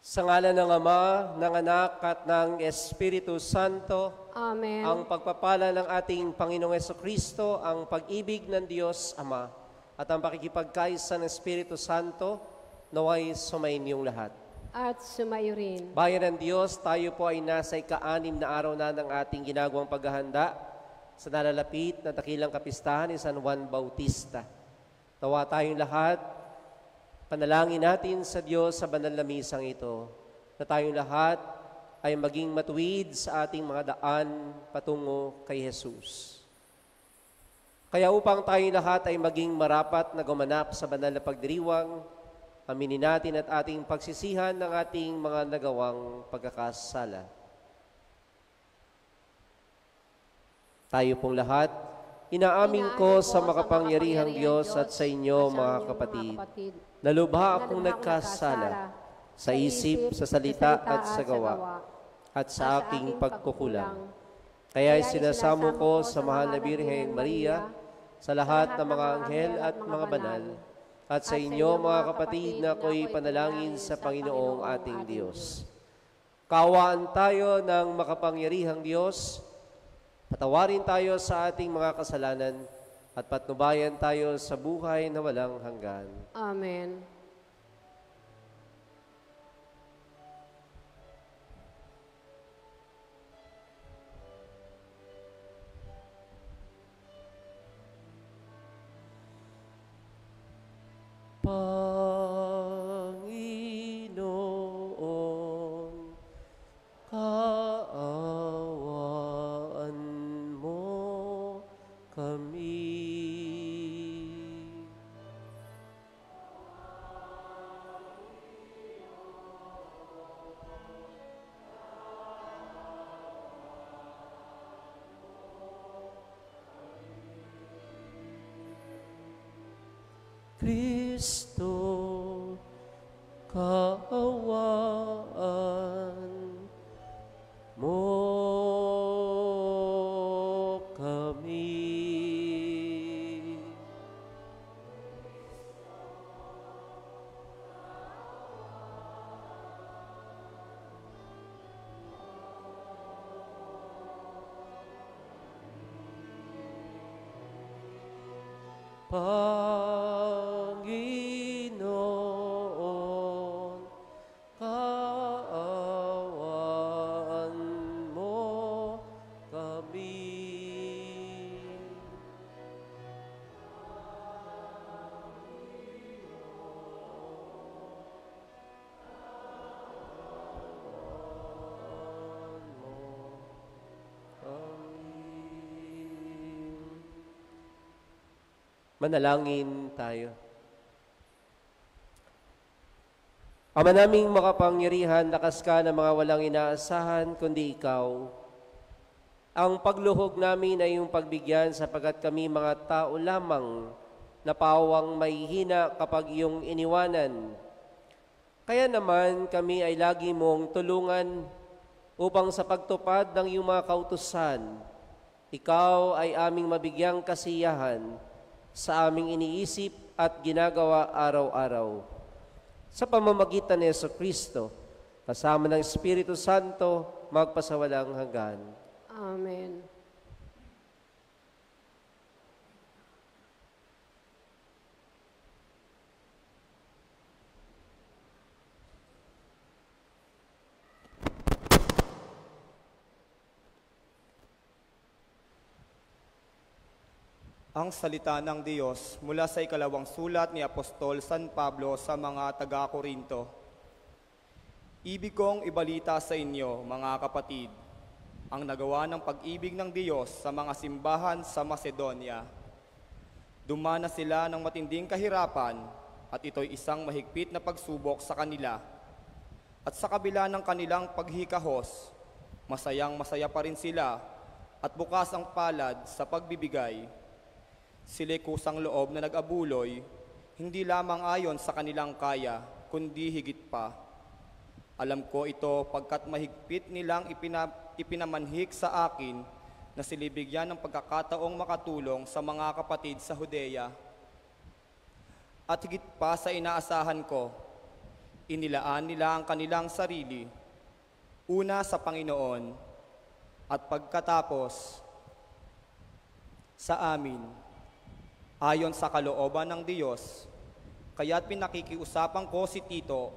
Sa ngalan ng Ama, ng Anak, at ng Espiritu Santo, Amen. ang pagpapala ng ating Panginoong Jesucristo, ang pag-ibig ng Diyos Ama, at ang pakikipagkaisa ng Espiritu Santo, naway sumainyong lahat. At sumayo rin. Bayan ng Diyos, tayo po ay nasa ika-6 na araw na ng ating ginagawang paghahanda sa nalalapit na dakilang kapistahan ni San Juan Bautista. Tawa tayong lahat, panalangin natin sa Diyos sa banal na misang ito, na tayong lahat ay maging matuwid sa ating mga daan patungo kay Jesus. Kaya upang tayong lahat ay maging marapat na gumanap sa banal na pagdiriwang, aminin natin at ating pagsisihan ng ating mga nagawang pagkakasala. Tayo pong lahat, inaamin ko sa makapangyarihang Diyos at sa inyo, mga kapatid, na lubha akong nagkasala sa isip, sa salita at sa gawa, at sa aking pagkukulang. Kaya sinasamo ko sa mahal na Birheng Maria, sa lahat ng mga anghel at mga banal, at sa inyo, mga kapatid, na ako'y panalangin sa Panginoong ating Diyos. Kaawaan tayo ng makapangyarihang Diyos, patawarin tayo sa ating mga kasalanan, at patnubayan tayo sa buhay na walang hanggan. Amen. Panginoon, kaawaan mo kami. Kristo, kaawaan mo kami. Panginoon, kaawaan mo kami. Manalangin tayo. Ama naming makapangyarihan, lakas ka ng mga walang inaasahan, kundi ikaw. Ang pagluhog namin ay iyong pagbigyan sapagkat kami mga tao lamang na pawang mahihina kapag iyong iniwanan. Kaya naman kami ay lagi mong tulungan upang sa pagtupad ng iyong mga kautusan, ikaw ay aming mabigyang kasiyahan sa aming iniisip at ginagawa araw-araw. Sa pamamagitan ni Jesucristo, kasama ng Espiritu Santo, magpasawalang hanggan. Amen. Ang salita ng Diyos mula sa ikalawang sulat ni Apostol San Pablo sa mga taga-Korinto. Ibig kong ibalita sa inyo, mga kapatid, ang nagawa ng pag-ibig ng Diyos sa mga simbahan sa Macedonia. Dumana sila ng matinding kahirapan at ito'y isang mahigpit na pagsubok sa kanila. At sa kabila ng kanilang paghikahos, masayang-masaya pa rin sila at bukas ang palad sa pagbibigay. Sila'y kusang loob na nag-abuloy, hindi lamang ayon sa kanilang kaya, kundi higit pa. Alam ko ito pagkat mahigpit nilang ipinamanhik sa akin na silibigyan ng pagkakataong makatulong sa mga kapatid sa Judea. At higit pa sa inaasahan ko, Inilaan nila ang kanilang sarili, una sa Panginoon at pagkatapos sa amin, ayon sa kalooban ng Diyos. Kaya't pinakikiusapan ko si Tito,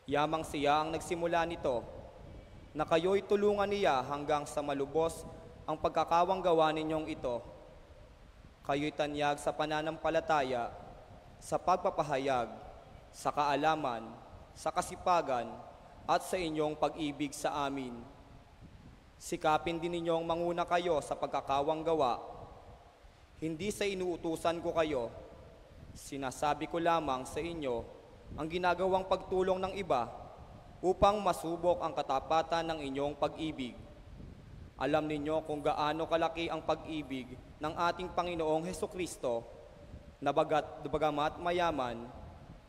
yamang siya ang nagsimula nito, na kayo'y tulungan niya hanggang sa malubos ang pagkakawanggawa ninyong ito. Kayo'y tanyag sa pananampalataya, sa pagpapahayag, sa kaalaman, sa kasipagan, at sa inyong pag-ibig sa amin. Sikapin din ninyong manguna kayo sa pagkakawanggawa. Hindi sa inuutusan ko kayo, sinasabi ko lamang sa inyo ang ginagawang pagtulong ng iba upang masubok ang katapatan ng inyong pag-ibig. Alam ninyo kung gaano kalaki ang pag-ibig ng ating Panginoong Hesukristo, na bagamat mayaman,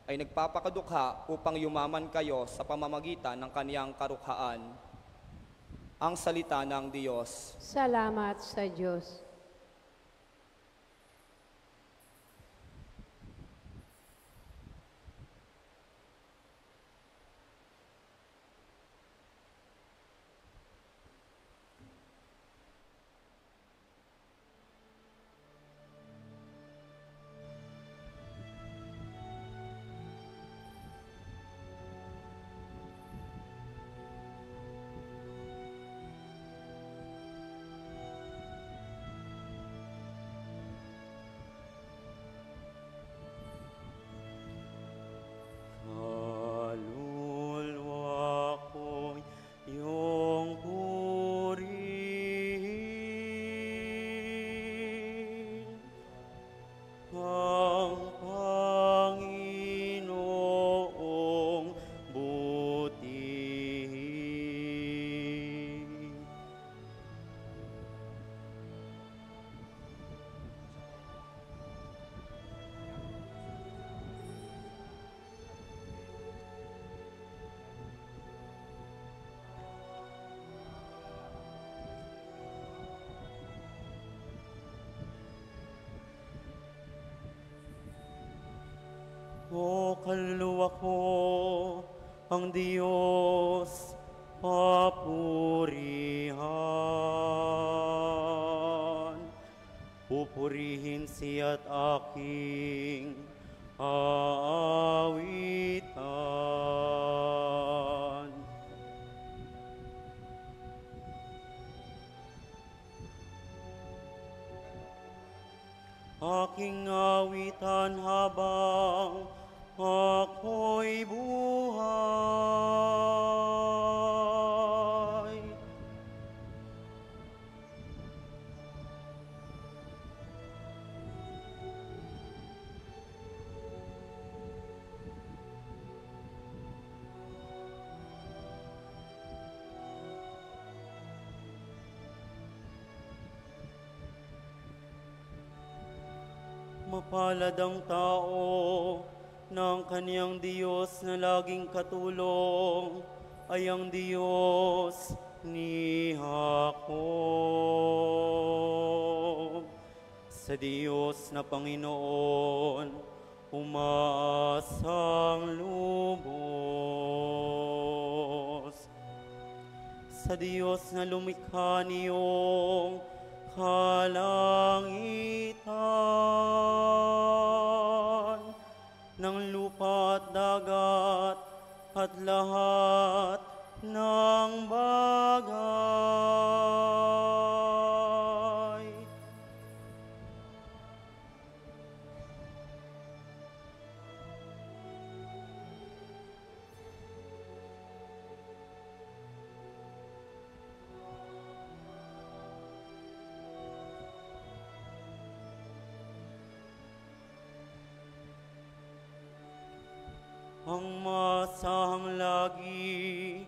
ay nagpapakadukha upang yumaman kayo sa pamamagitan ng kaniyang karukhaan. Ang salita ng Diyos. Salamat sa Diyos. Kaluluwa ko'y iyong purihin, ang Panginoong butihin. O kaluluwa ko, ang Diyos papurihan. Pupurihin siya't aking aawitan. Aking awitan habang ako'y buhay. Mapalad ang tao ng kaniyang Diyos na laging katulong ay ang Diyos ni Jacob. Sa Diyos na Panginoon, umaasang lubos. Sa Diyos na lumikha niyong kalangitan, ng lupa at dagat at lahat ng bagay. Ang masahang lagi,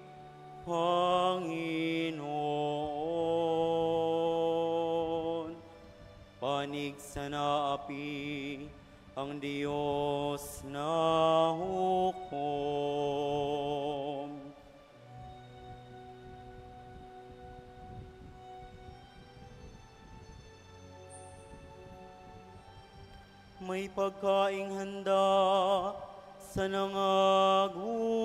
Panginoon. Panig sa naapi, ang Diyos na hukom. May pagkaing handa sa nangagugutom.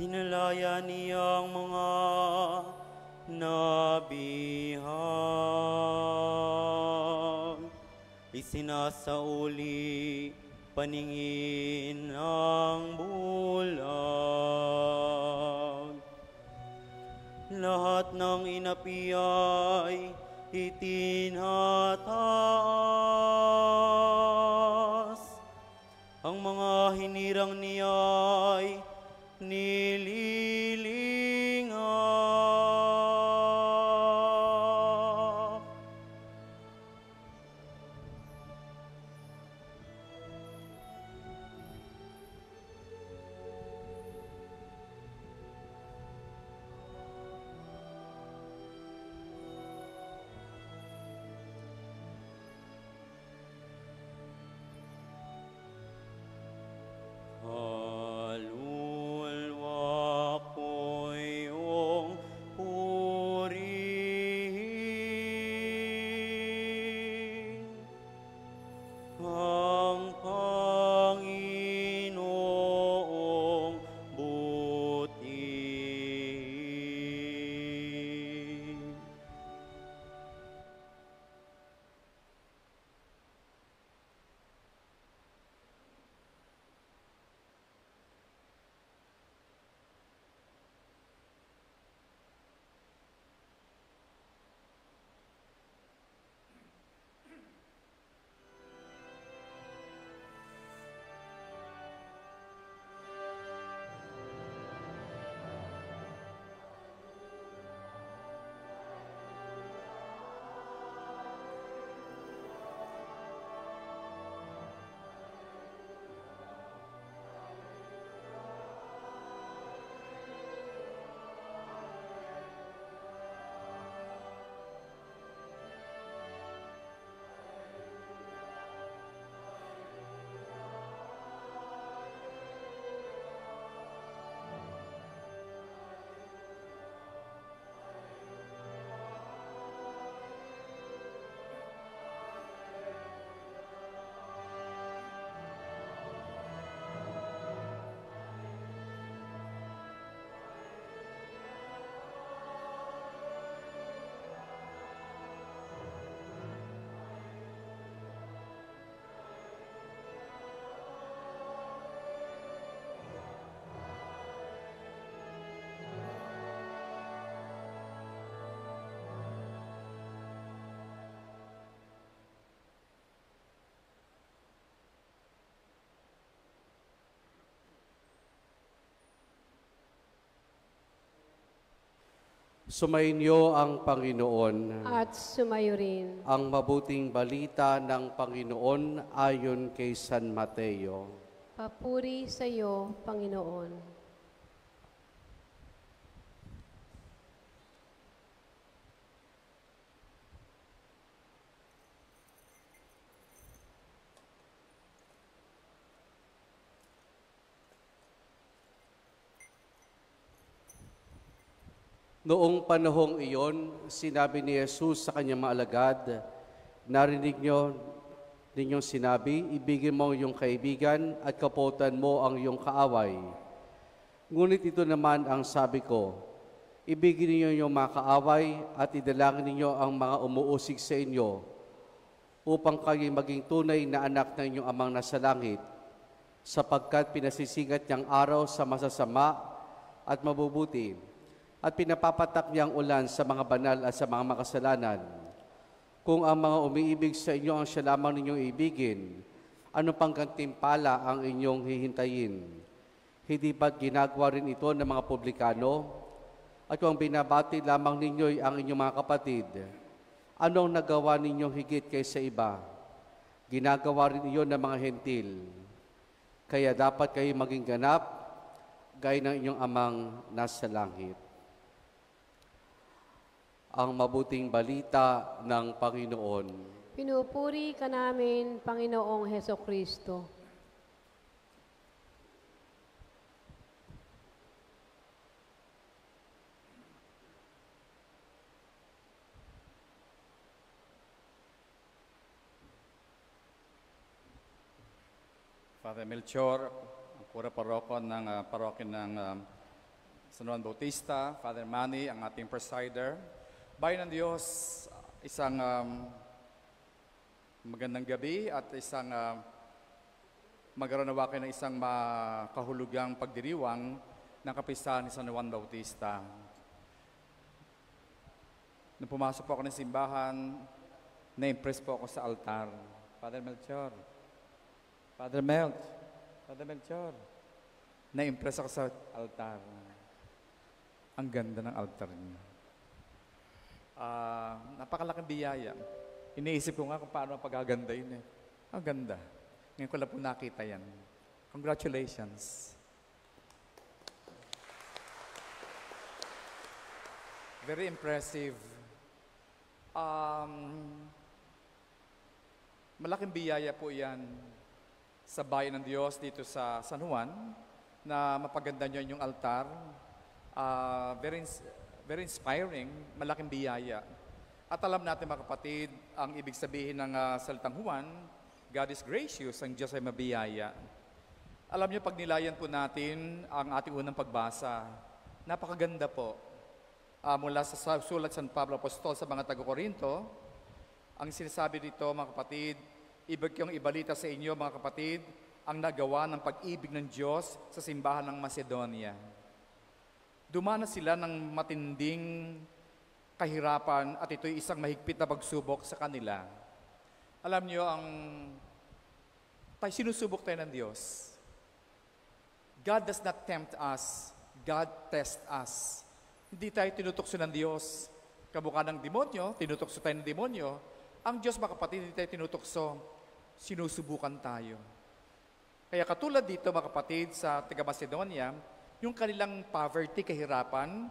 Pinalaya niyang mga nabihag, isinasauli paningin ng bulag. Lahat ng inapi ay itinataas, ang mga hinirang niya'y nililingap. Kaluluwa ko iyong purihin, ang Panginoong butihin. Sumainyo ang Panginoon. At sumayo rin. Ang mabuting balita ng Panginoon ayon kay San Mateo. Papuri sa iyo, Panginoon. Noong panahong iyon, sinabi ni Jesus sa kanyang mga alagad, narinig ninyong sinabi, ibigin mo ang iyong kaibigan at kaputan mo ang iyong kaaway. Ngunit ito naman ang sabi ko, ibigin ninyo yung mga kaaway at idalangin ninyo ang mga umuusig sa inyo upang kayo maging tunay na anak ng inyong amang nasa langit, sapagkat pinasisigat niyang araw sa masasama at mabubuti at pinapapatak niyang ulan sa mga banal at sa mga makasalanan. Kung ang mga umiibig sa inyo ang siya lamang ninyong ibigin, ano pang gantimpala ang inyong hihintayin? Hindi ba't ginagawa rin ito ng mga publikano? At kung binabati lamang ninyo'y ang inyong mga kapatid, anong nagawa ninyong higit kaysa iba? Ginagawa rin iyon ng mga hentil. Kaya dapat kayo maging ganap, gaya ng inyong amang nasa langit. ang mabuting balita ng Panginoon. Pinupuri ka namin, Panginoong Heso Kristo. Father Melchor, ang kura paroko ng parokya ng San Juan Bautista, Father Manny, ang ating presider. Bayan ng Diyos, isang magandang gabi at isang magkaroon kayo ng isang makahulugang pagdiriwang ng kapistahan ni San Juan Bautista. Nung pumasok po ako ng simbahan, na-impress po ako sa altar. Father Melchor, Father Melchor, na-impress ako sa altar. Ang ganda ng altar niya. Napakalaking biyaya. Iniisip ko nga kung paano ang pagaganda yun eh. Ang ganda. Ngayon ko lang po nakita yan. Congratulations. Very impressive. Malaking biyaya po yan sa bayan ng Diyos dito sa San Juan na mapaganda nyo yung altar. Very inspiring, malaking biyaya. At alam natin mga kapatid, ang ibig sabihin ng salitang Juan, God is gracious, ang Diyos ay mabiyaya. Alam niyo, pag nilayan po natin ang ating unang pagbasa, napakaganda po. Mula sa sulat San Pablo Apostol sa mga taga-Korinto, ang sinasabi dito mga kapatid, ibig kong ibalita sa inyo mga kapatid, ang nagawa ng pag-ibig ng Diyos sa simbahan ng Macedonia. Dumanas sila ng matinding kahirapan at ito'y isang mahigpit na pagsubok sa kanila. Alam niyo, sinusubok tayo ng Diyos. God does not tempt us, God tests us. Hindi tayo tinutukso ng Diyos. Kamukha ng demonyo, tinutukso tayo ng demonyo. Ang Diyos, mga kapatid, hindi tayo tinutukso, sinusubukan tayo. Kaya katulad dito, mga kapatid, sa taga-Macedonia, yung kanilang poverty, kahirapan,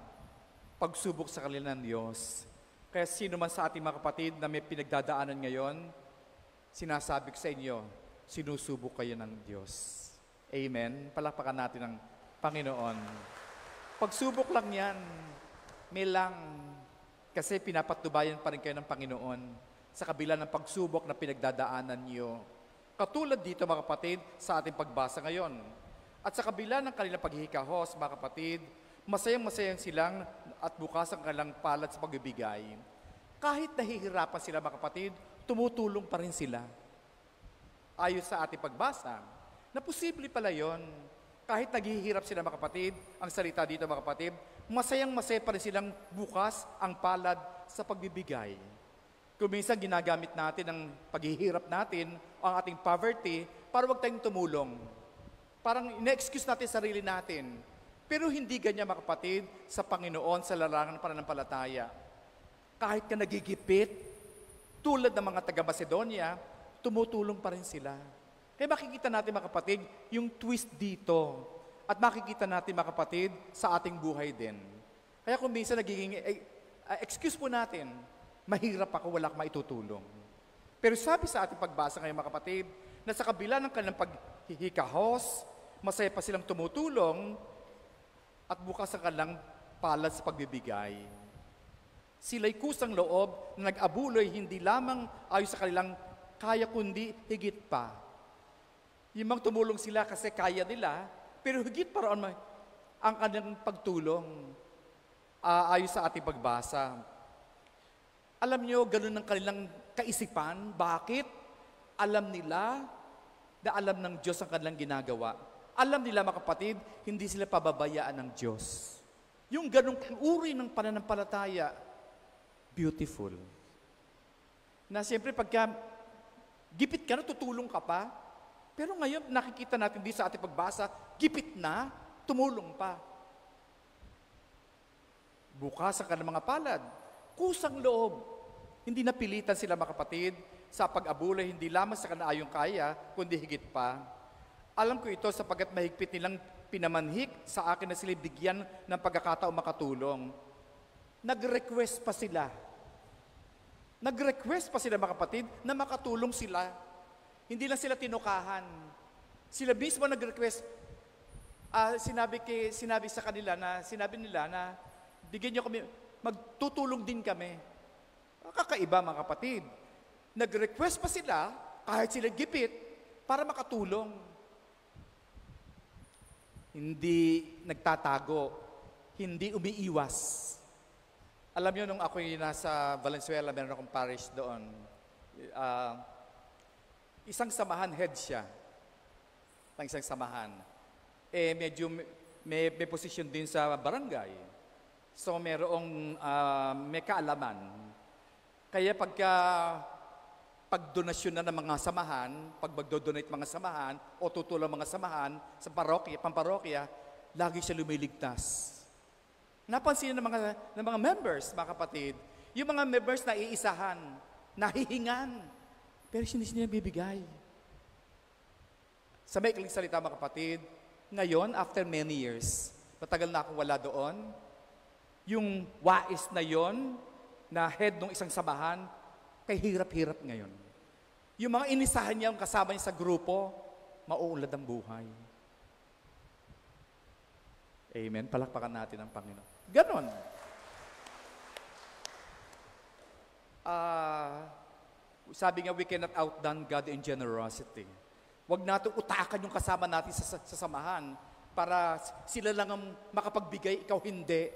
pagsubok sa kanila ng Diyos. Kaya sino man sa ating mga kapatid na may pinagdadaanan ngayon, sinasabi ko sa inyo, sinusubok kayo ng Diyos. Amen? Palakpakan natin ang Panginoon. Pagsubok lang yan, may lang, kasi pinapatubayan pa rin kayo ng Panginoon sa kabila ng pagsubok na pinagdadaanan niyo. Katulad dito mga kapatid sa ating pagbasa ngayon. At sa kabila ng kanilang paghihikahos, mga kapatid, masayang-masayang silang at bukas ang kanilang palad sa pagbibigay. Kahit nahihirapan sila mga kapatid, tumutulong pa rin sila. Ayon sa ating pagbasa, na posible pala yon. Kahit naghihirap sila mga kapatid, ang salita dito mga kapatid, masayang-masaya pa rin silang bukas ang palad sa pagbibigay. Kung minsan ginagamit natin ang paghihirap natin, ang ating poverty, para wag tayong tumulong. Parang ina-excuse natin sarili natin. Pero hindi ganyan mga kapatid sa Panginoon, sa larangan ng pananampalataya. Kahit ka nagigipit, tulad ng mga taga-Macedonia, tumutulong pa rin sila. Kaya makikita natin mga kapatid, yung twist dito. At makikita natin mga kapatid sa ating buhay din. Kaya kung minsan nagiging, excuse po natin, mahirap ako, wala akong maitutulong. Pero sabi sa ating pagbasa ngayon mga kapatid, na sa kabila ng kanilang paghihikahos, masaya pa silang tumutulong, at bukas ang kanilang palad sa pagbibigay. Sila'y kusang loob na nag-abuloy hindi lamang ayon sa kanilang kaya kundi higit pa. Yung mga tumulong sila kasi kaya nila, pero higit pa roon ang kanilang pagtulong ayon sa ating pagbasa. Alam nyo, ganun ang kanilang kaisipan. Bakit? Alam nila na alam ng Diyos ang kanilang ginagawa. Alam nila mga kapatid, hindi sila pababayaan ng Diyos. Yung ganung uri ng pananampalataya, beautiful. Na siyempre pagka gipit ka na, tutulong ka pa. Pero ngayon, nakikita natin di sa ating pagbasa, gipit na, tumulong pa. Bukas ang kanilang mga palad. Kusang loob. Hindi napilitan sila mga kapatid sa pag-abulay, hindi lamang sa kanaayong kaya, kundi higit pa. Alam ko ito sapagkat mahigpit nilang pinamanhik sa akin na sila bigyan ng pagkakataong makatulong. nag-request pa sila. Nag-request pa sila mga kapatid na makatulong sila. Hindi lang sila tinukahan. Sila mismo nag-request. Sinabi sa kanila sinabi nila na bigyan niyo kami, magtutulong din kami. Kakaiba mga kapatid. Nag-request pa sila kahit sila gipit para makatulong. Hindi nagtatago, hindi umiiwas. Alam niyo, nung ako'y nasa Valenzuela, meron akong parish doon. Isang samahan, head siya. Isang samahan. Medyo may posisyon din sa barangay. So, may kaalaman. Kaya pagdonasyon na ng mga samahan, pag magdodonate mga samahan, o tutulong mga samahan sa pamparokya, lagi siya lumiligtas. Napansin ng mga members, mga kapatid, yung mga members na iisahan, nahihingan, pero hindi niya bibigay. Sa maikling salita, mga kapatid, ngayon, after many years, matagal na akong wala doon, yung wais na yon, na head ng isang samahan, kay hirap-hirap ngayon. Yung mga inisahan niya, yung kasama niya sa grupo, mauunlad ang buhay. Amen. Palakpakan natin ang Panginoon. Ganon. Sabi nga, we cannot outdone God in generosity. Huwag natin utakan yung kasama natin sa samahan para sila lang ang makapagbigay, ikaw hindi.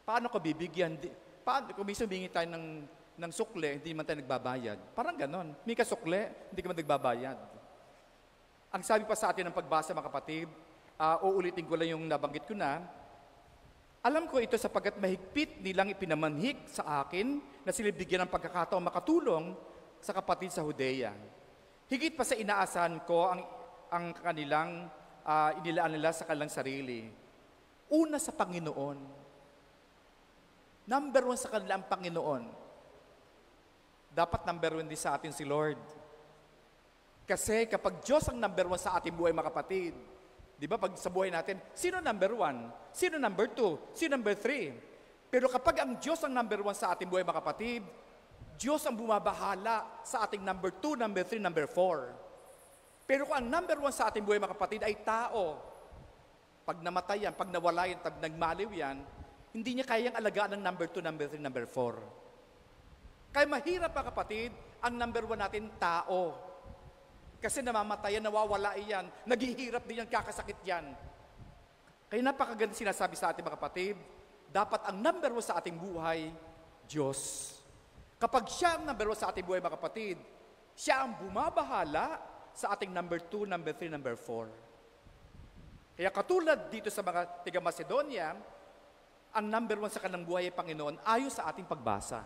Paano ka bibigyan? Paano, kung minsan humingi tayo ng sukle, hindi man tayo nagbabayad. Parang ganon. May kasukle, hindi ka man nagbabayad. Ang sabi pa sa atin ng pagbasa, mga kapatid, uulitin ko lang yung nabanggit ko na, alam ko ito sapagkat mahigpit nilang ipinamanhik sa akin na sila bigyan ng pagkakataong makatulong sa kapatid sa Judea. Higit pa sa inaasahan ko ang kanilang inilaan nila sa kanilang sarili. Una sa Panginoon. Number 1 sa kanila ang Panginoon. Dapat number 1 din sa atin si Lord. Kasi kapag Diyos ang number 1 sa ating buhay, mga kapatid, di ba pag sa buhay natin, sino number 1? Sino number 2? Sino number 3? Pero kapag ang Diyos ang number 1 sa ating buhay, mga kapatid, Diyos ang bumabahala sa ating number 2, number 3, number 4. Pero kung ang number 1 sa ating buhay, mga kapatid, ay tao, pag namatay yan, pag nawala yan, pag nagmaliw yan, hindi niya kayang alagaan ng number 2, number 3, number 4. Kaya mahirap, mga kapatid, ang number 1 natin, tao. Kasi namamatay yan, nawawala yan, naghihirap din yan, kakasakit yan. Kaya napakaganda sinasabi sa ating mga kapatid, dapat ang number 1 sa ating buhay, Diyos. Kapag siya ang number 1 sa ating buhay, mga kapatid, siya ang bumabahala sa ating number 2, number 3, number 4. Kaya katulad dito sa mga tiga Macedonia, ang number 1 sa kanilang buhay ay Panginoon, ayon sa ating pagbasa.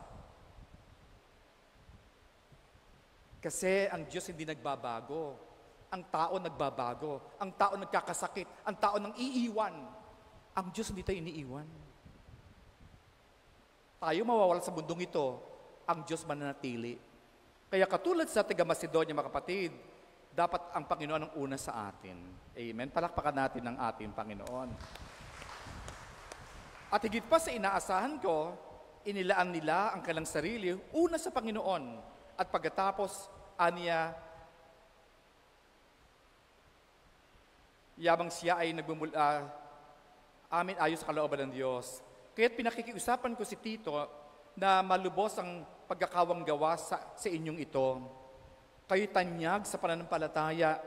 Kasi ang Diyos hindi nagbabago. Ang tao nagbabago. Ang tao nagkakasakit. Ang tao nang iiwan. Ang Diyos hindi tayo iniiwan. Tayo mawawala sa mundong ito. Ang Diyos mananatili. Kaya katulad sa taga Macedonia, mga kapatid, dapat ang Panginoon ang una sa atin. Amen. Palakpakan natin ang ating Panginoon. At higit pa sa inaasahan ko, inilaan nila ang kanilang sarili una sa Panginoon. At pagkatapos, aniya, yabang siya ay amin ayon sa kalooban ng Diyos. Kaya't pinakikiusapan ko si Tito na malubos ang pagkakawang gawa sa inyong ito. Kayo'y tanyag sa pananampalataya,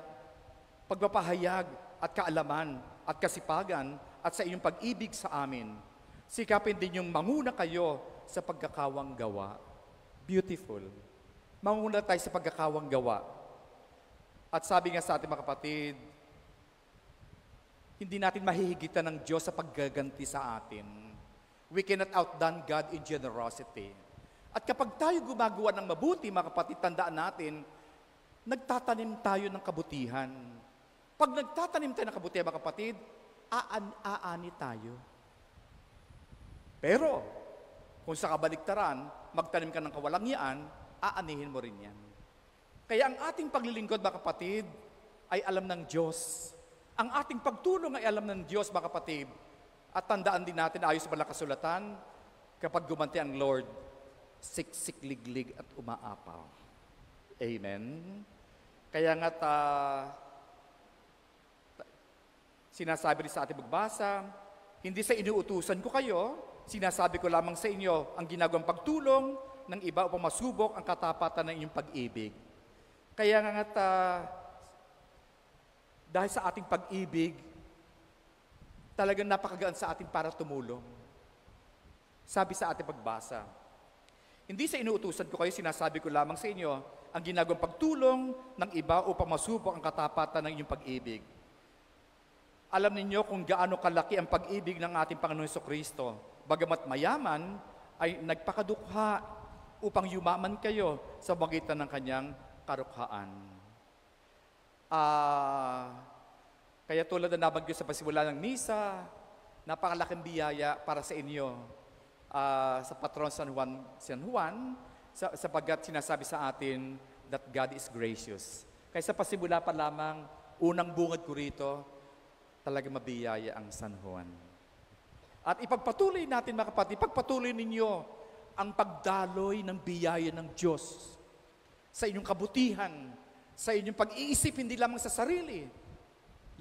pagpapahayag at kaalaman at kasipagan at sa inyong pag-ibig sa amin. Sikapin din yung manguna kayo sa pagkakawang gawa. Beautiful. Manguna tayo sa pagkakawang gawa. At sabi nga sa ating mga kapatid, hindi natin mahihigitan ng Diyos sa paggaganti sa atin. We cannot outdone God in generosity. At kapag tayo gumagawa ng mabuti, mga kapatid, tandaan natin, nagtatanim tayo ng kabutihan. Pag nagtatanim tayo ng kabutihan, mga kapatid, aani tayo. Pero, kung sa kabaliktaran, magtanim ka ng kawalangyaan, aanihin mo rin yan. Kaya ang ating paglilingkod, mga kapatid, ay alam ng Diyos. Ang ating pagtulong ay alam ng Diyos, mga kapatid. At tandaan din natin, ayon sa Banal na Kasulatan, kapag gumanti ang Lord, siksik, liglig at umaapaw. Amen? Kaya nga sinasabi rin sa ating magbasa, hindi sa inuutusan ko kayo, sinasabi ko lamang sa inyo ang ginagawang pagtulong ng iba upang masubok ang katapatan ng inyong pag-ibig. Kaya nga dahil sa ating pag-ibig, talagang napakagaan sa atin para tumulong. Sabi sa ating pagbasa, hindi sa inuutusan ko kayo, sinasabi ko lamang sa inyo ang ginagawang pagtulong ng iba upang masubok ang katapatan ng inyong pag-ibig. Alam ninyo kung gaano kalaki ang pag-ibig ng ating Panginoon Jesucristo. Bagamat mayaman, ay nagpakadukha upang yumaman kayo sa pagitan ng kanyang karukhaan. Kaya tulad na nabanggit sa pasimula ng misa, napakalaking biyaya para sa inyo sa patron San Juan, sapagkat sinasabi sa atin that God is gracious. Kaya sa pasimula pa lamang, unang bungad ko rito, talaga mabiyaya ang San Juan. At ipagpatuloy natin mga kapatid, ipagpatuloy ninyo ang pagdaloy ng biyaya ng Diyos sa inyong kabutihan, sa inyong pag-iisip, hindi lamang sa sarili,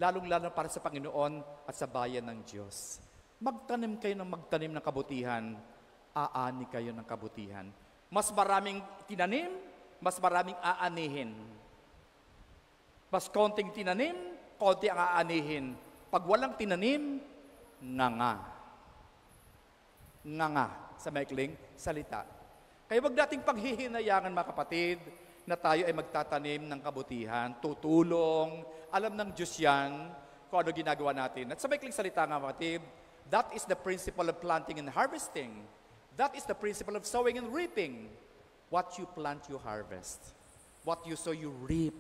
lalong-lalo para sa Panginoon at sa bayan ng Diyos. Magtanim kayo ng magtanim ng kabutihan, aani kayo ng kabutihan. Mas maraming tinanim, mas maraming aanihin. Mas konting tinanim, konti ang aanihin. Pag walang tinanim, nganga. Nganga sa maikling salita. Kaya wag nating paghihinayangan mga kapatid na tayo ay magtatanim ng kabutihan, tutulong, alam ng Diyos yan kung ano ginagawa natin. At sa maikling salita nga mga kapatid, that is the principle of planting and harvesting. That is the principle of sowing and reaping. What you plant, you harvest. What you sow, you reap.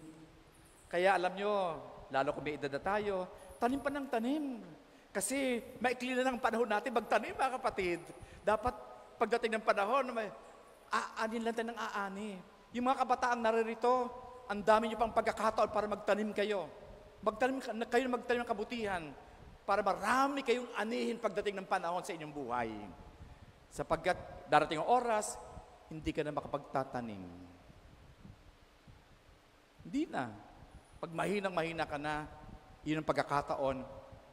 Kaya alam nyo, lalo kung may edad na tayo, tanim pa ng tanim. Kasi maikli na ng panahon natin magtanim mga kapatid. Dapat pagdating ng panahon, aanin lang tayo ng aani. Yung mga kabataang naririto, ang dami nyo pang pagkakataon para magtanim kayo. Magtanim ng kabutihan para marami kayong anihin pagdating ng panahon sa inyong buhay. Sapagkat darating ang oras, hindi ka na makapagtatanim. Hindi na. Pag mahina ka na, yun ang pagkakataon,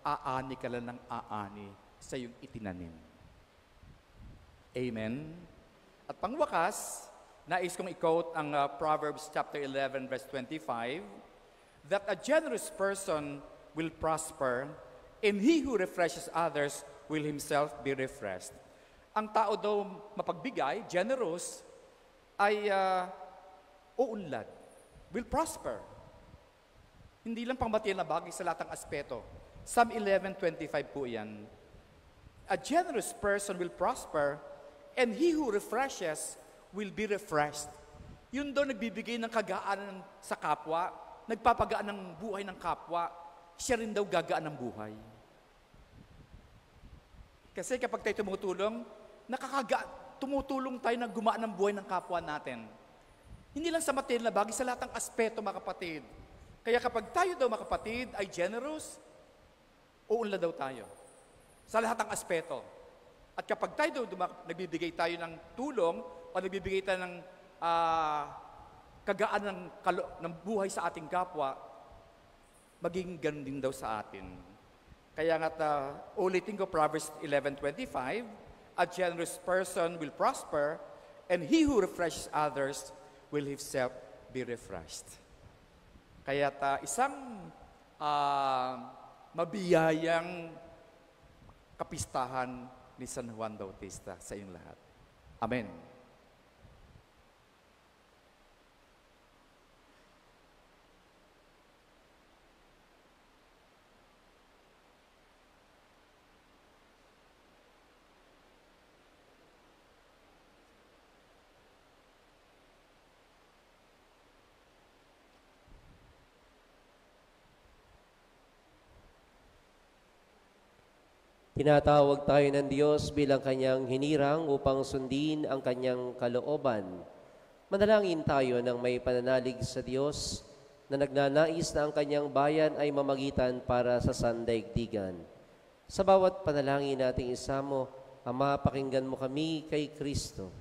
aani ka lang ng aani sa iyong itinanim. Amen? At pangwakas, nais kong i-quote ang Proverbs chapter 11, verse 25, that a generous person will prosper, and he who refreshes others will himself be refreshed. Ang tao daw mapagbigay, generous, ay uunlad, will prosper. Hindi lang pangmatiyan na bagay sa lahat ng aspeto. Psalm 11:25 po yan. A generous person will prosper, and he who refreshes will be refreshed. Yun daw nagbibigay ng kagaanan sa kapwa, nagpapagaan ng buhay ng kapwa, siya rin daw gagaan ng buhay. Kasi kapag tayo tumutulong tayo na gumaan ng buhay ng kapwa natin. Hindi lang sa material na bagay, sa lahat ng aspeto mga kapatid. Kaya kapag tayo daw mga kapatid ay generous, uunlad daw tayo. Sa lahat ng aspeto. At kapag tayo daw nagbibigay tayo ng tulong o nagbibigay tayo ng kagaan ng buhay sa ating kapwa, maging ganun din daw sa atin. Kaya nga ulitin ko Proverbs 11:25, a generous person will prosper, and he who refreshes others will himself be refreshed. Kaya isang mabiyayang kapistahan ni San Juan Bautista sa inyong lahat. Amen. Tinatawag tayo ng Diyos bilang kanyang hinirang upang sundin ang kanyang kalooban. Manalangin tayo ng may pananalig sa Diyos na nagnanais na ang kanyang bayan ay mamagitan para sa sandaigdigan. Sa bawat panalangin nating isamo, Ama, pakinggan mo kami kay Kristo.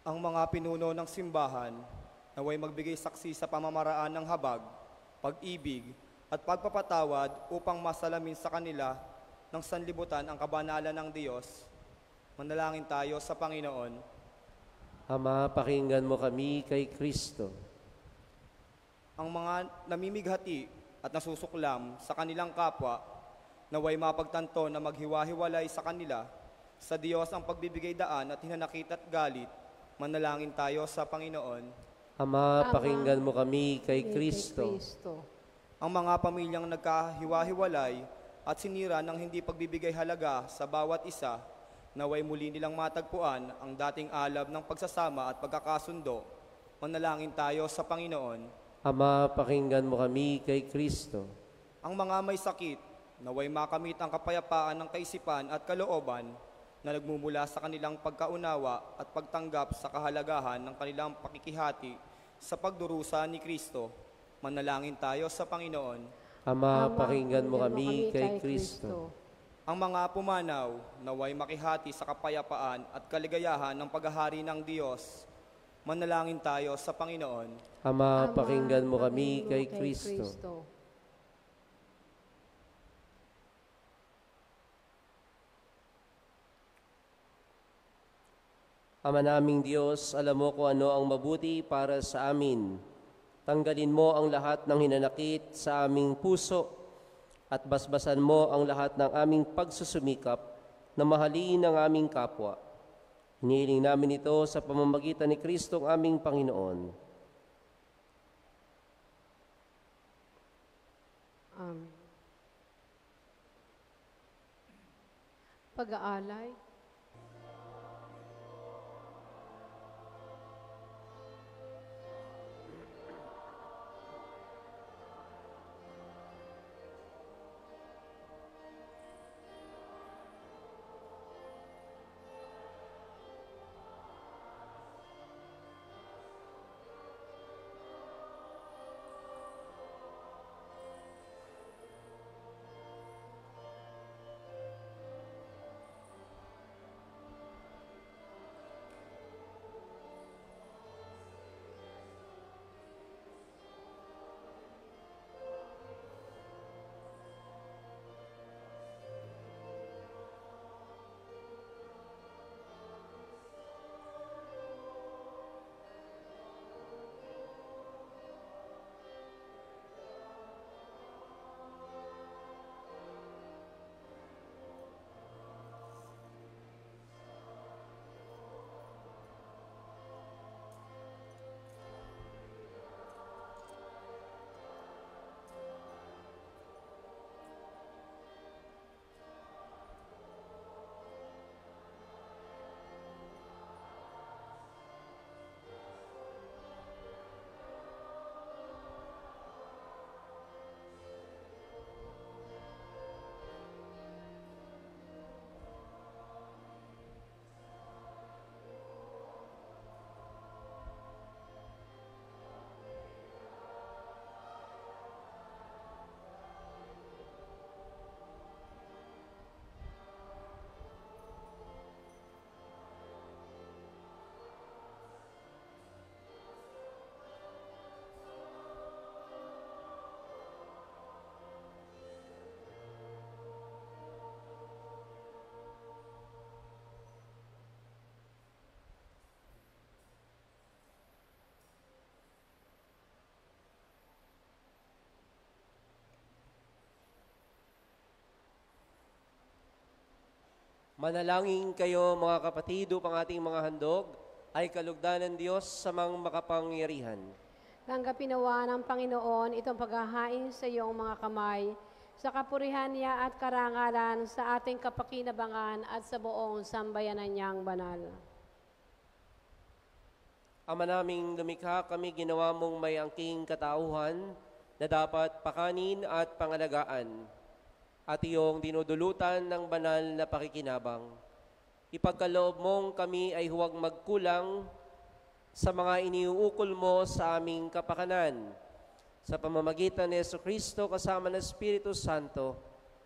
Ang mga pinuno ng simbahan naway magbigay saksi sa pamamaraan ng habag, pag-ibig at pagpapatawad upang masalamin sa kanila ng sanlibutan ang kabanalan ng Diyos. Manalangin tayo sa Panginoon. Ama, pakinggan mo kami kay Kristo. Ang mga namimighati at nasusuklam sa kanilang kapwa naway mapagtanto na maghiwa-hiwalay sa kanila sa Diyos ang pagbibigay daan at hinanakit at galit. Manalangin tayo sa Panginoon. Ama, pakinggan mo kami kay Kristo. Ang mga pamilyang nagkahiwa-hiwalay at sinira ng hindi pagbibigay halaga sa bawat isa, naway muli nilang matagpuan ang dating alab ng pagsasama at pagkakasundo. Manalangin tayo sa Panginoon. Ama, pakinggan mo kami kay Kristo. Ang mga may sakit, naway makamit ang kapayapaan ng kaisipan at kalooban na nagmumula sa kanilang pagkaunawa at pagtanggap sa kahalagahan ng kanilang pakikihati sa pagdurusa ni Kristo. Manalangin tayo sa Panginoon. Ama, pakinggan mo kami kay Kristo. Ang mga pumanaw, naway makihati sa kapayapaan at kaligayahan ng paghahari ng Diyos. Manalangin tayo sa Panginoon. Ama, pakinggan mo kami kay Kristo. Ama naming Diyos, alam mo kung ano ang mabuti para sa amin. Tanggalin mo ang lahat ng hinanakit sa aming puso at basbasan mo ang lahat ng aming pagsusumikap na mahalin ang aming kapwa. Hinihiling namin ito sa pamamagitan ni Kristo ang aming Panginoon. Amen. Pag-aalay. Manalangin kayo mga kapatid upang ating mga handog ay kalugdan ng Diyos sa mga makapangyarihan. Tanggapin nawa ng Panginoon itong paghahain sa iyong mga kamay sa kapurihan niya at karangalan sa ating kapakinabangan at sa buong sambayanan niyang banal. Ama naming lumikha, kami ginawa mong may angking katauhan na dapat pakanin at pangalagaan at iyong dinudulutan ng banal na pakikinabang. Ipagkaloob mong kami ay huwag magkulang sa mga iniuukol mo sa aming kapakanan. Sa pamamagitan ni Jesucristo kasama ng Espiritu Santo,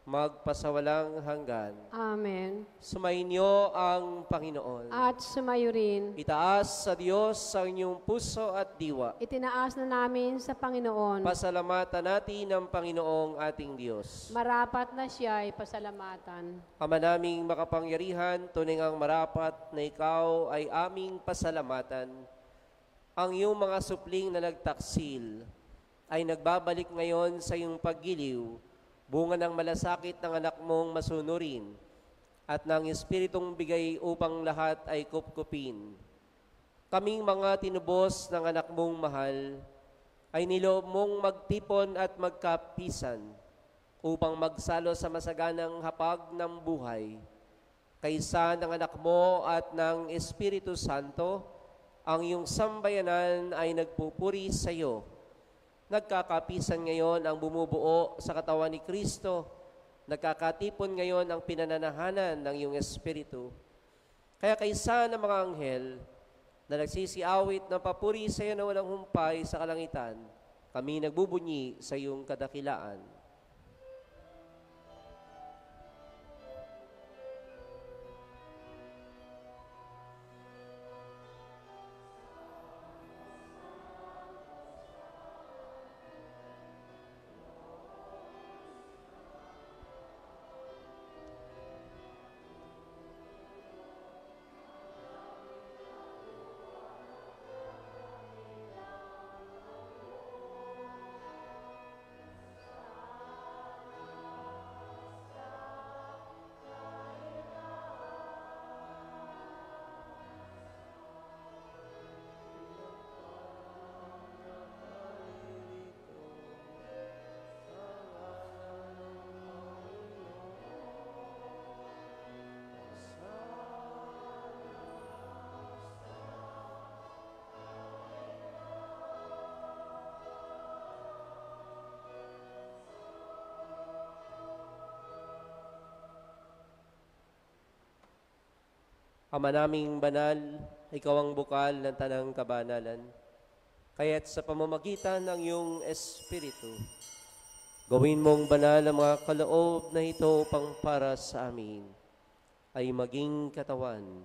magpasawalang hanggan. Amen. Sumainyo ang Panginoon. At sumayo rin, Itaas sa Diyos ang inyong puso at diwa. itinaas na namin sa Panginoon. Pasalamatan natin ang Panginoong ating Diyos. Marapat na siya ay pasalamatan. Ama naming makapangyarihan, tunay ang marapat na ikaw ay aming pasalamatan. Ang iyong mga supling na nagtaksil ay nagbabalik ngayon sa iyong paggiliw, bunga ng malasakit ng anak mong masunurin at ng Espiritong bigay upang lahat ay kupkupin. Kaming mga tinubos ng anak mong mahal ay niloob mong magtipon at magkapisan upang magsalo sa masaganang hapag ng buhay. Kaysa ng anak mo at ng Espiritu Santo, ang iyong sambayanan ay nagpupuri sa iyo. Nagkakapisan ngayon ang bumubuo sa katawan ni Kristo. Nagkakatipon ngayon ang pinananahanan ng iyong Espiritu. Kaya kaysa ng mga anghel na nagsisiawit ng papuri sa iyo na walang humpay sa kalangitan, kami nagbubunyi sa iyong kadakilaan. Ama naming banal, ikaw ang bukal ng tanang kabanalan. Kaya't sa pamamagitan ng iyong Espiritu, gawin mong banal ang mga kaloob na ito upang para sa amin ay maging katawan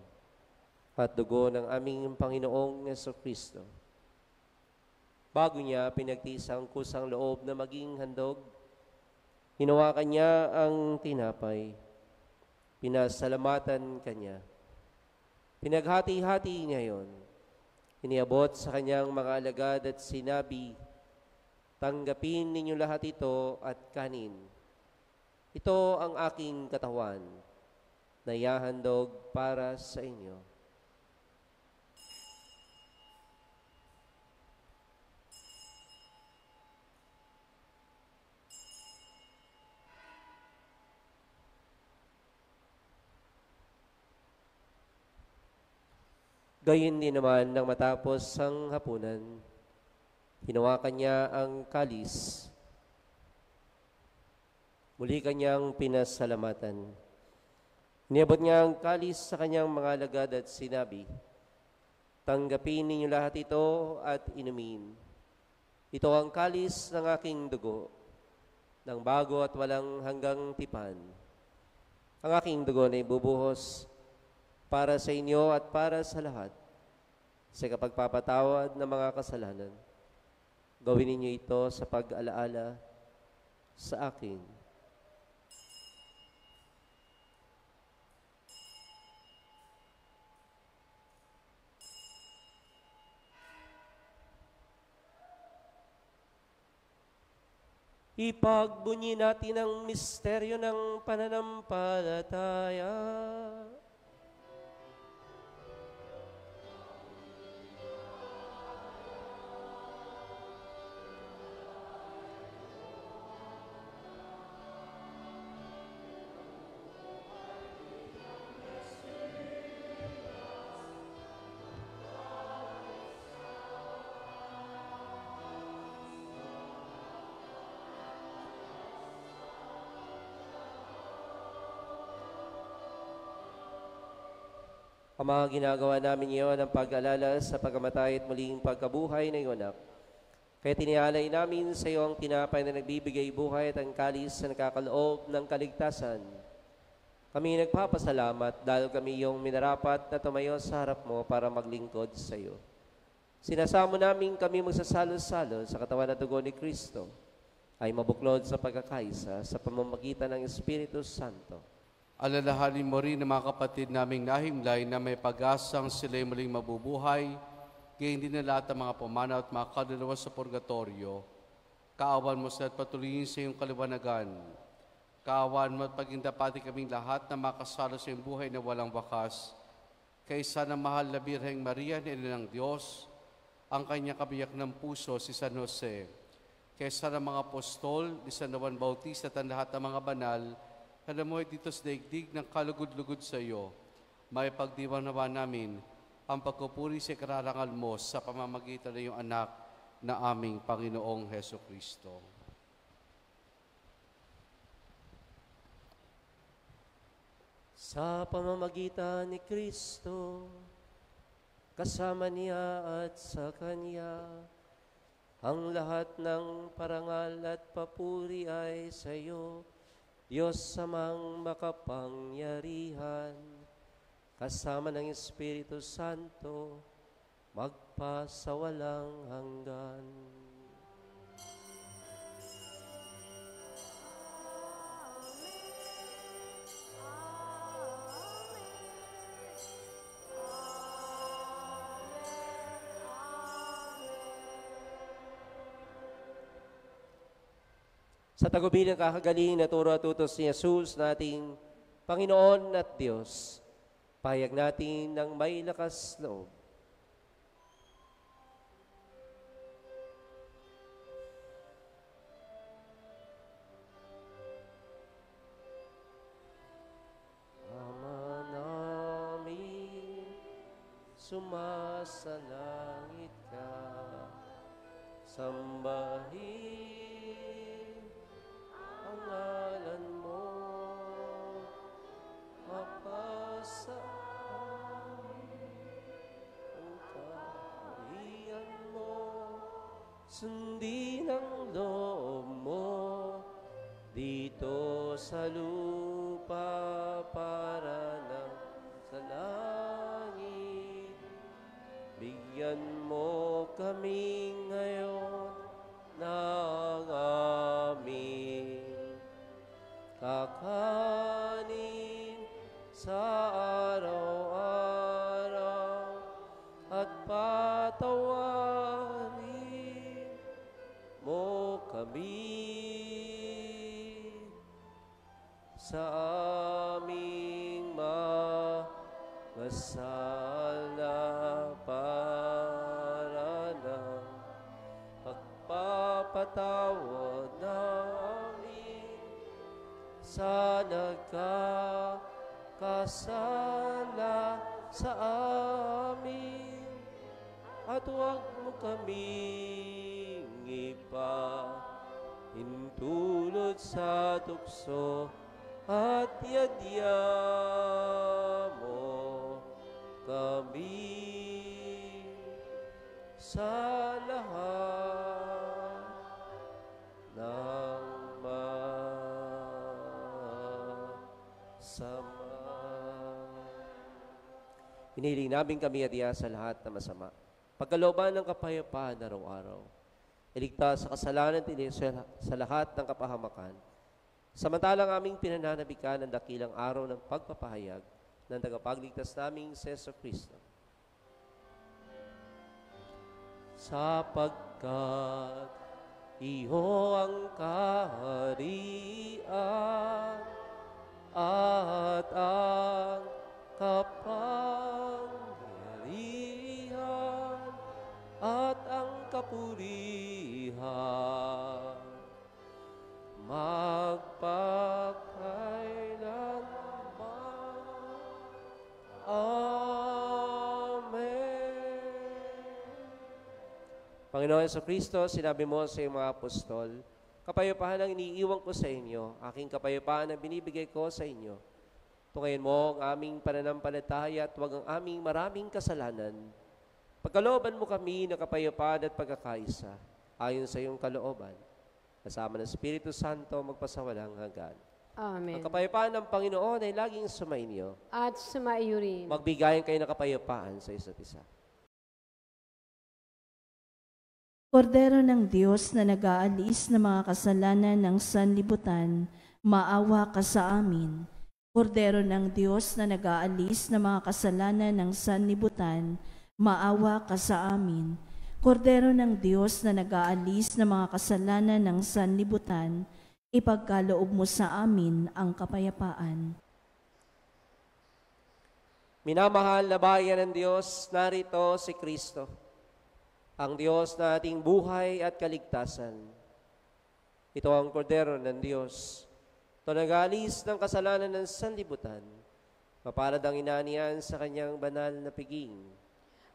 at dugo ng aming Panginoong Jesucristo. Bago niya pinagtisang kusang loob na maging handog, hinawakan niya ang tinapay, pinasalamatan kanya. Pinaghati-hati niya yon. Iniabot sa kanyang mga alagad at sinabi, tanggapin ninyo lahat ito at kanin. Ito ang aking katawan na ihahandog para sa inyo. Gayon din naman nang matapos ang hapunan, hinawakan niya ang kalis. Muli kanyang pinasalamatan. Iniabot niya ang kalis sa kanyang mga alagad at sinabi, tanggapin ninyo lahat ito at inumin. Ito ang kalis ng aking dugo, ng bago at walang hanggang tipan. Ang aking dugo na ibubuhos para sa inyo at para sa lahat, sa kapagpapatawad ng mga kasalanan. Gawin ninyo ito sa pag-alaala sa akin. Ipagbunyi natin ang misteryo ng pananampalataya. Ama, ginagawa namin iyon ang pag-alala sa pagkamatay at muling pagkabuhay na iyong anak. Kaya tinialay namin sa iyo ang tinapay na nagbibigay buhay at ang kalis na nakakaloob ng kaligtasan. Kami nagpapasalamat dahil kami iyong minarapat na tumayo sa harap mo para maglingkod sa iyo. Sinasamo namin kami magsasalo-salo sa katawan at dugo ni Kristo ay mabuklod sa pagkakaisa sa pamamagitan ng Espiritu Santo. Alalahanin mo rin ng mga kapatid naming nahimlay na may pag-asang sila'y muling mabubuhay, gayon din na lahat ng mga pumanaw at mga kaluluwa sa purgatorio. Kaawan mo sa at patuloyin sa iyong kaliwanagan. Kaawan mo at pagindapati kaming lahat na makasalo sa iyong buhay na walang wakas. Kaysa ng mahal na Birheng Maria, Ina ng Diyos, ang kanyang kabiyak ng puso, si San Jose. Kaysa ng mga apostol, ni San Juan Bautista at ang lahat ng mga banal, alam mo dito sa daigdig ng kalugod-lugod sa iyo, may pagdiwang nawa namin ang pagkupuri sa kararangal mo sa pamamagitan ng iyong anak na aming Panginoong Heso Kristo. Sa pamamagitan ni Kristo, kasama niya at sa Kanya, ang lahat ng parangal at papuri ay sa iyo, Diyos samang makapangyarihan, kasama ng Espiritu Santo, magpasawalang hanggan. Sa tagubilin ng kakagaling na turo at utos ni Jesus na ating Panginoon at Diyos, payag natin ng may lakas loob. Ama namin, sumasalangit ka, sambahin ang ngalan mo, mapasa ang kaharian mo, sundin ang loob mo, dito sa lupa para lang sa langit. Bigyan mo kami ngayon ng aming kakanin sa araw-araw at patawarin mo kami sa aming mga sala para ng pagpapatawad namin sa nagkakasala sa amin, at huwag mo kaming ipahintulot sa tukso, at yadya mo kami sa lahat ng masama. Hiniling namin kami adya sa lahat na masama, pagkalooban ng kapayapaan araw-araw, iligtas sa kasalanan sa lahat ng kapahamakan, samantalang aming pinananabikan ang dakilang araw ng pagpapahayag ng tagapagligtas naming si Jesu Kristo. Sapagkat iyo ang kaharian at ang kapangyarihan at ang kapurihan magpakailanman. Amen. Panginoon Jesucristo, sinabi mo sa iyong mga apostol, kapayapaan ang iniiwan ko sa inyo, aking kapayapaan ang binibigay ko sa inyo. Tungayin mo ang aming pananampalataya at huwag ang aming maraming kasalanan. Pagkalooban mo kami ng kapayapaan at pagkakaisa, ayon sa iyong kalooban, kasama ng Espiritu Santo magpasawalang hanggan. Amen. Ang kapayapaan ng Panginoon ay laging sumainyo. At sumaiyo rin. Magbigayan kayo ng kapayapaan sa isa't isa. Kordero ng Diyos na nag-aalis ng mga kasalanan ng sanlibutan, maawa ka sa amin. Kordero ng Diyos na nag-aalis ng mga kasalanan ng sanlibutan, maawa ka sa amin. Kordero ng Diyos na nag-aalis ng mga kasalanan ng sanlibutan, ipagkaloob mo sa amin ang kapayapaan. Minamahal na bayan ng Diyos, narito si Kristo, ang Diyos na ating buhay at kaligtasan. Ito ang kordero ng Diyos, ito nag-aalis ng kasalanan ng sanlibutan, mapalad ang inanian sa kanyang banal na piging.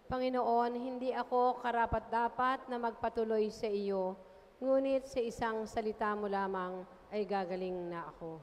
Panginoon, hindi ako karapat-dapat na magpatuloy sa iyo, ngunit sa isang salita mo lamang ay gagaling na ako.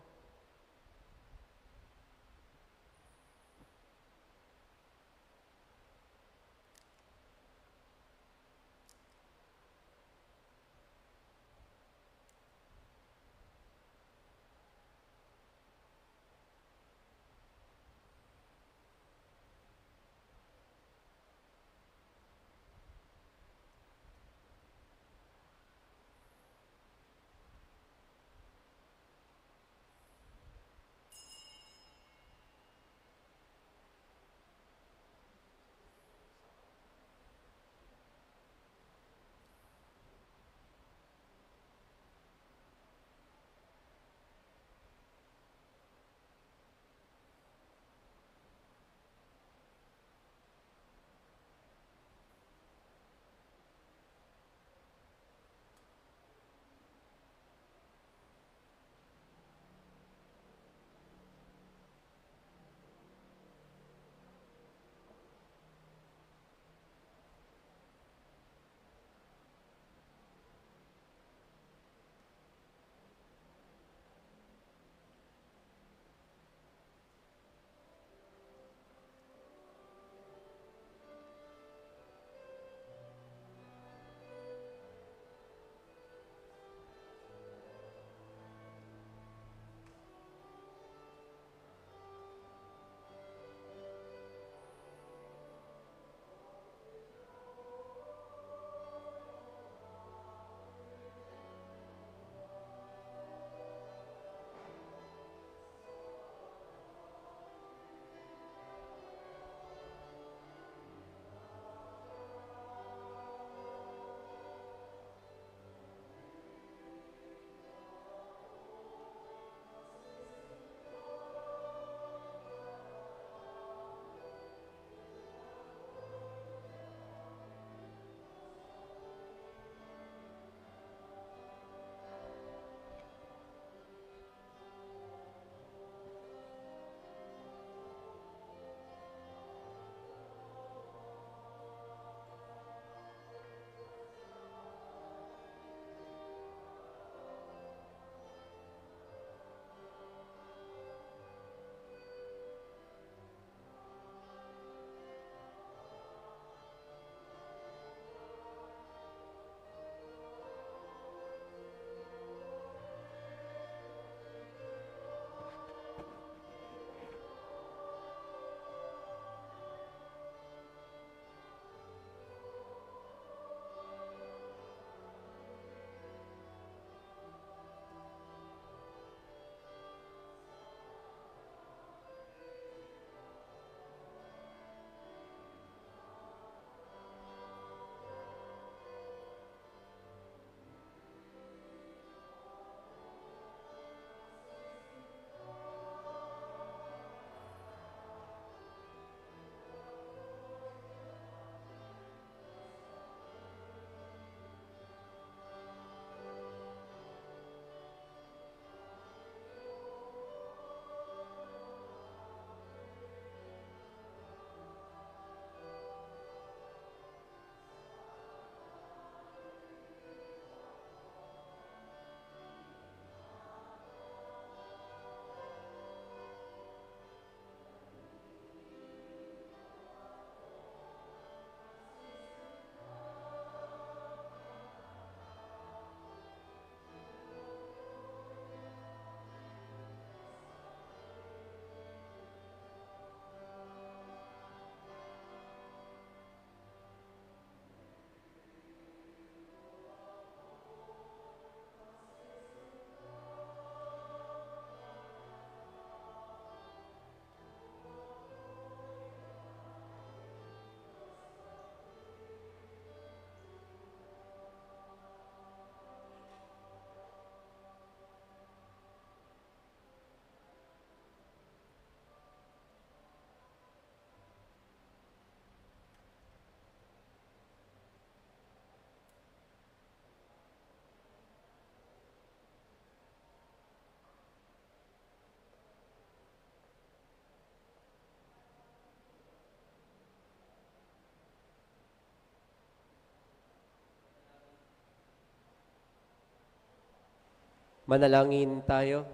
Manalangin tayo.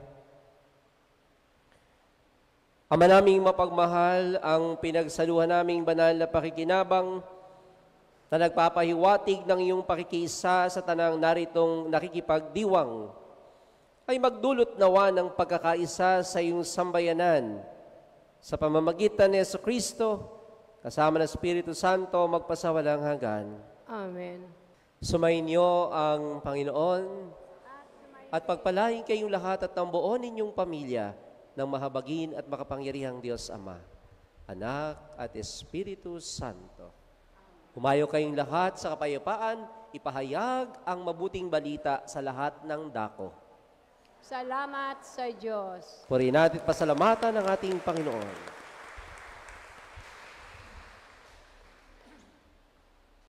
Ama naming mapagmahal, ang pinagsaluhan naming banal na pakikinabang na nagpapahiwatig ng iyong pakikiisa sa tanang naritong nakikipagdiwang ay magdulot nawa ng pagkakaisa sa iyong sambayanan sa pamamagitan ni Jesucristo kasama ng Espiritu Santo magpasawalang hanggan. Amen. Sumainyo ang Panginoon at pagpalain kayong lahat at ang buo ninyong pamilya ng mahabagin at makapangyarihang Diyos Ama, Anak at Espiritu Santo. Humayo kayong lahat sa kapayapaan, ipahayag ang mabuting balita sa lahat ng dako. Salamat sa Diyos. Purihin natin pasalamatan ng ating Panginoon.